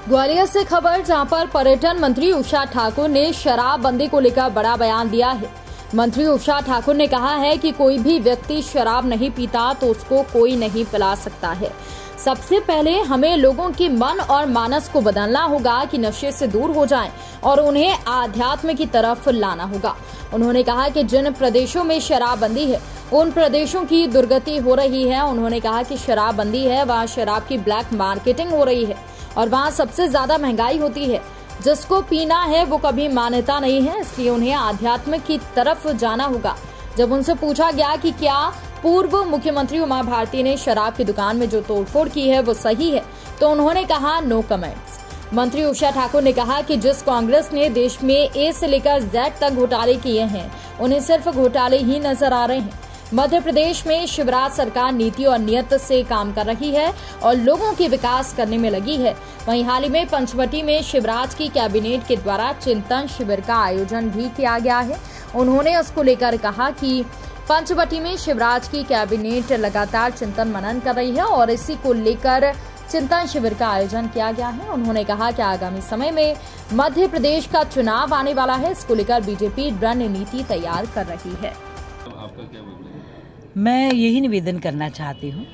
ग्वालियर से खबर, जहां पर पर्यटन मंत्री उषा ठाकुर ने शराबबंदी को लेकर बड़ा बयान दिया है। मंत्री उषा ठाकुर ने कहा है कि कोई भी व्यक्ति शराब नहीं पीता तो उसको कोई नहीं पिला सकता है। सबसे पहले हमें लोगों के मन और मानस को बदलना होगा कि नशे से दूर हो जाएं और उन्हें आध्यात्म की तरफ लाना होगा। उन्होंने कहा कि जिन प्रदेशों में शराबबंदी है उन प्रदेशों की दुर्गति हो रही है। उन्होंने कहा कि शराबबंदी है वहाँ शराब की ब्लैक मार्केटिंग हो रही है और वहाँ सबसे ज्यादा महंगाई होती है। जिसको पीना है वो कभी मान्यता नहीं है, इसलिए उन्हें आध्यात्म की तरफ जाना होगा। जब उनसे पूछा गया कि क्या पूर्व मुख्यमंत्री उमा भारती ने शराब की दुकान में जो तोड़फोड़ की है वो सही है, तो उन्होंने कहा नो कमेंट्स। मंत्री उषा ठाकुर ने कहा कि जिस कांग्रेस ने देश में ए से लेकर जेड तक घोटाले किए हैं उन्हें सिर्फ घोटाले ही नजर आ रहे हैं। मध्य प्रदेश में शिवराज सरकार नीति और नियत से काम कर रही है और लोगों के विकास करने में लगी है। वहीं हाल ही में पंचवटी में शिवराज की कैबिनेट के द्वारा चिंतन शिविर का आयोजन भी किया गया है। उन्होंने उसको लेकर कहा कि पंचवटी में शिवराज की कैबिनेट लगातार चिंतन मनन कर रही है और इसी को लेकर चिंतन शिविर का आयोजन किया गया है। उन्होंने कहा कि आगामी समय में मध्य प्रदेश का चुनाव आने वाला है, इसको लेकर बीजेपी रणनीति तैयार कर रही है। आपका क्या बोलना है? मैं यही निवेदन करना चाहती हूँ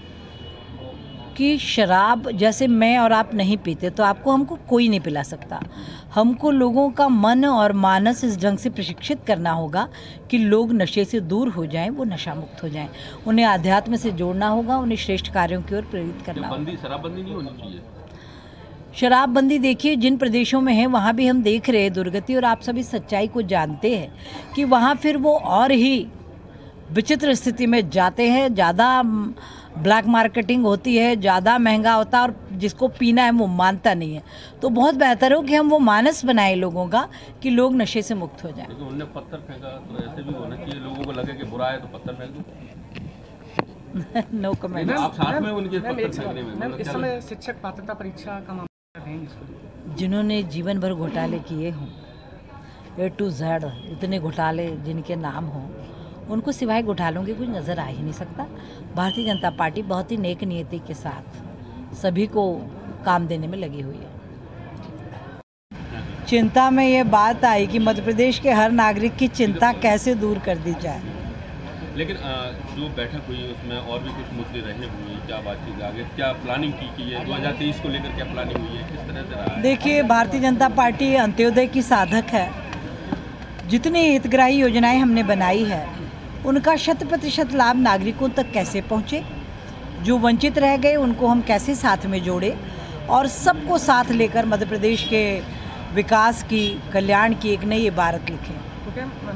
कि शराब जैसे मैं और आप नहीं पीते तो हमको कोई नहीं पिला सकता। हमको लोगों का मन और मानस इस ढंग से प्रशिक्षित करना होगा कि लोग नशे से दूर हो जाएं, वो नशा मुक्त हो जाएं। उन्हें आध्यात्म से जोड़ना होगा, उन्हें श्रेष्ठ कार्यों की ओर प्रेरित करना होगा। शराबबंदी नहीं होनी चाहिए। शराबबंदी देखिए जिन प्रदेशों में है वहाँ भी हम देख रहे हैं दुर्गति, और आप सभी सच्चाई को जानते हैं कि वहाँ फिर वो और ही विचित्र स्थिति में जाते हैं। ज़्यादा ब्लैक मार्केटिंग होती है, ज़्यादा महंगा होता है और जिसको पीना है वो मानता नहीं है। तो बहुत बेहतर हो कि हम वो मानस बनाए लोगों का कि लोग नशे से मुक्त हो जाएं। उन्होंने पत्थर फेंका तो ऐसे भी होना चाहिए, लोगों को लगे कि बुरा है तो पत्थर फेंक दो। No comment. आप साथ में उनके पत्थर फेंकने में इस समय शिक्षक पात्रता परीक्षा का मामला रहेंगे। जिन्होंने जीवन भर घोटाले किए हों, A to Z इतने घोटाले जिनके नाम हों, उनको सिवाय घोटालों के कुछ नज़र आ ही नहीं सकता। भारतीय जनता पार्टी बहुत ही नेक नियति के साथ सभी को काम देने में लगी हुई है। चिंता में ये बात आई कि मध्य प्रदेश के हर नागरिक की चिंता कैसे दूर कर दी जाए। लेकिन जो बैठक हुई उसमें और भी कुछ मुद्दे रहे हुए, क्या बातचीत आगे क्या प्लानिंग की है 2023 को लेकर, क्या प्लानिंग हुई है, किस तरह से रहा है? देखिए, भारतीय जनता पार्टी अंत्योदय की साधक है। जितनी हितग्राही योजनाएं हमने बनाई है उनका 100% लाभ नागरिकों तक कैसे पहुंचे, जो वंचित रह गए उनको हम कैसे साथ में जोड़े और सबको साथ लेकर मध्य प्रदेश के विकास की, कल्याण की एक नई इबारत लिखें।